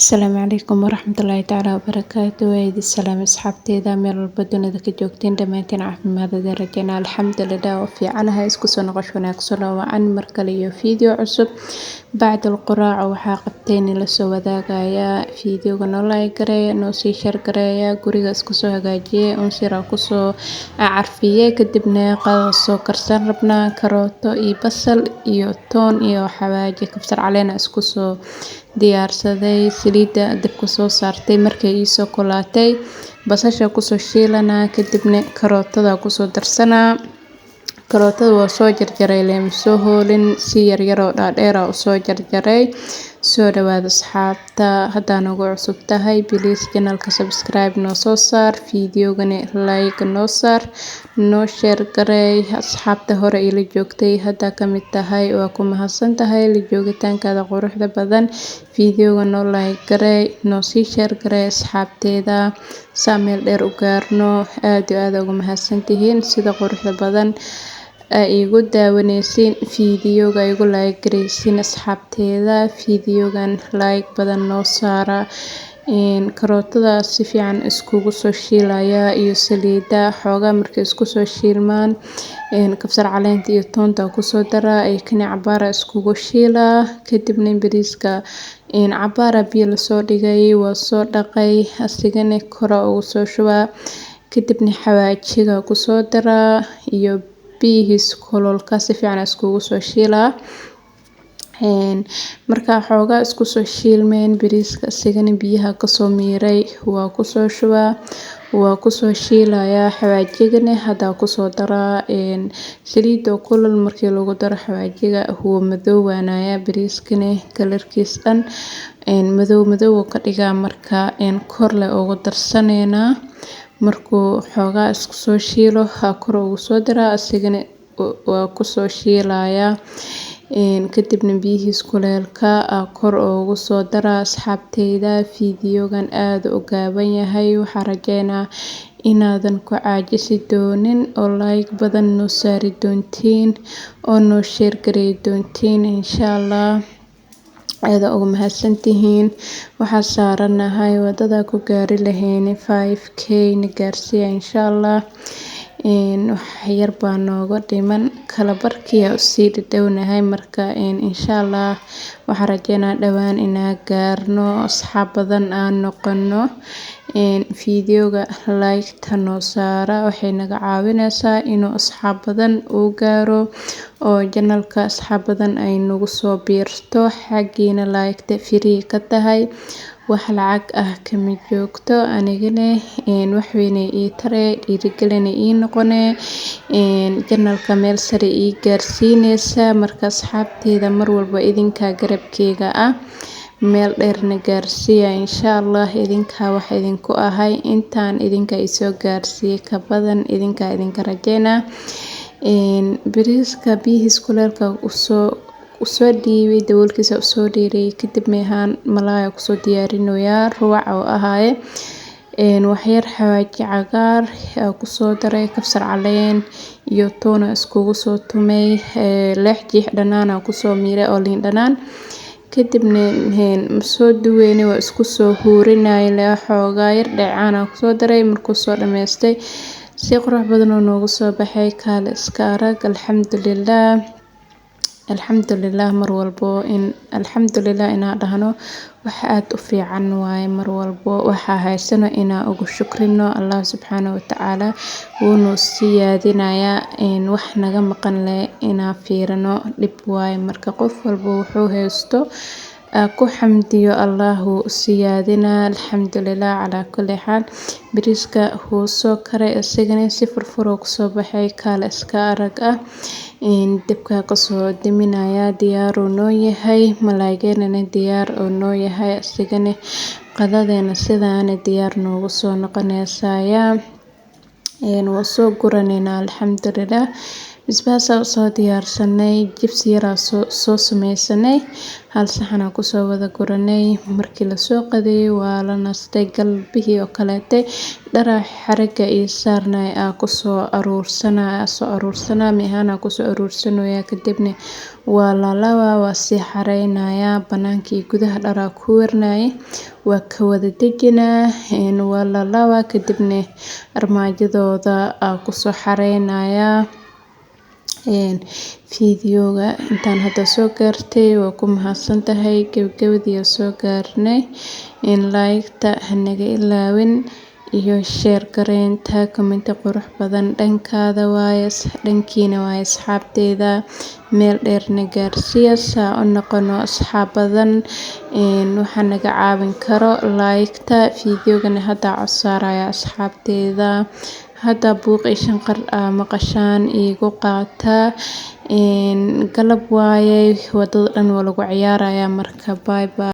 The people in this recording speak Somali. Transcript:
Asalaamu calaykum waraxmatullaahi tacaala wabarakaatu waydi salaam asxaabteeda meel walba dunida ka joogtiin dhammaantiin caafimaadada rajayna alxamdulilah oo fiicanahay isku soo noqosho wanaagsan oo wacan mar kale iyo fiideo cusub bacdal quraac waxaa qabteen la soo wadaagaya fiideoga noo like gareeya noo sii share gareeya guriga isku soo hagaajiyay unsira ku soo carfiyay kadibna qada soo karsan rabnaa karooto iyo basal iyo toon iyo xawaaji kabsar caleen isku soo diyaarsaday saliida dabka soo saartay markay ii soo kulaatay basasha ku soo shiilanaa kadibna karootada ku soo darsanaa karootada waa soo jarjaray leem soo hoolin si yar yar oo dhaadheer oo soo jarjaray soo dhawaad asxaabta haddaan ugu cusub tahay please channelka subscribe noo soo saar fiideogana like noo saar noo share gareey asxaabta hore ila joogtay hadda ka mid tahay waa ku mahadsan tahay la joogitaankaada quruxda badan fiideoga noo like gareey noo sii share gareey asxaabteeda saameel dheer u gaarno aad iyo aad ugu mahadsantihiin sida quruxda badan igu daawanaysiin fiideoga igu like gareysiin asxaabteeda fiideogan like badan noo saara karootada si fiican iskugu soo shiilaya iyo saliida xoogaa markay isku soo shiilmaan kabsar caleenta iyo toonta ku soo dara ay kana cabaara iskugu shiilaa kadibna bariiska cabaara biyo la soo dhigay waa soo dhaqay asigana kora ugu soo shubaa kadibna xawaajiga ku soo dara iyo biyihiis kululka si fiican iskugu soo shiilaa marka xoogaa isku soo shiilmeen bariiska asigana biyaha ka soo miiray waa ku soo shubaa waa ku soo shiilaya xawaajigana hadda ku soo daraa saliid kulul markii lagu daro xawaajiga huwa madoowaanaya bariiskana kalarkiis dhan madow ka dhigaa marka kor leh ugu darsaneena markuu xoogaa isku soo shiilo kor ugu soo daraa asigana waa ku soo shiilaya kadibna biyihiis kuleelka kor ugu soo daraa asxaabteyda fiideogan aad u gaaban yahay waxaa rajeynaa inaadan ku caajisi doonin oo like badan noo saari doontiin oo noo share gareey doontiin insha allah aad ugu mahadsantihiin waxaa saaranahay wadada ku gaari lahayn 5k na gaarsiya insha allah wax yar baa nooga dhiman kala barkiya usii dhadhownahay marka insha allah waxaa rajeynaa dhawaan inaan gaarno asxaab badan aan noqono fiideoga like ta noo saara waxay naga caawinaysaa inuu asxaab badan uu gaaro oo channelka asxaab badan ay nagu soo biirto xagiina like ta free ka tahay wax lacag ah kama joogto anigana wax weyn ii tare dhiirigelin ii noqone channelka meel sare ii gaarsiinaysa marka asxaabteeda mar walba idinka garabkeyga ah meel dheerna gaarsiya insha allah idinka wax idinku ahay intaan idinka isoo gaarsiiyay ka badan idinka rajeynaa bariiska biyihiis kuleelka usoo dhiibay daboolkiisa usoo dheereeyay kadib meehaan malaaya kusoo diyaarinoyaa ruwac oo ahaaye waxyar xawaaji cagaar ku soo daray kabsar caleen iyo toona iskugu soo tumay leex jiix dhanaan ku soo miiray oo liin dhanaan kadibna soo duweynay waa isku soo huurinay xoogaa yar dheecaan ku soo daray markuu soo dhameystay si qurux badan oo noogu soo baxay kaale iska arag alxamdulilah mar walbo alxamdulilah inaan dhahno waxa aad u fiican waaye mar walbo waxa haysano inaan ugu shukrino allah subxaanahu wa tacaala wuu noo siyaadinayaa wax naga maqan leh inaan fiirino dhib waaye marka qof walbo wuxuu haysto ku xamdiyo allahu siyaadina alxamdulilah calaa kulli xaal bariiska wuu soo karay isagana si furfur ku soo baxay kaale iska arag ah dabka ka soo diminaya diyaar uu noo yahay malaaygeena diyaar uu noo yahay isagana qadadeena sidaan diyaar noogu soo noqonaysaa waa soo guranayna alxamdulilah basbaas soo diyaarsanay jibsi yar soo sameysanay hal saxan ku soo wada guranay markii la soo qadeeyay waa la nastay galbihii oo kaleete dhara xariga iyo saarnay ku soo aruursanaa meehana ku soo aruursanaya kadibna waa la laba waa si xareynaya banaankii gudaha dhara ku warnay waa ka wada dejinaa waa la laabaa kadibna armaajadooda ku soo xareynayaa. Fiidiyowga intaan hadda soo gaartay waa ku mahadsantahay gabagabadii soo gaarnay like-ta hanaga ilaawin iyo share gareynta comment qurux badan dhankaada waaye dhankiina waaye asxaabteeda meel dheerna gaarsiiya saa u noqono asxaab badan waxa naga caawin karo like-ta fiidiyowgana hadda codsaraya asxaabteeda hadda buuq iyo shanqar maqashaan igu qaata galab waaye wadada dhan waa lagu ciyaarayaa marka bye bye.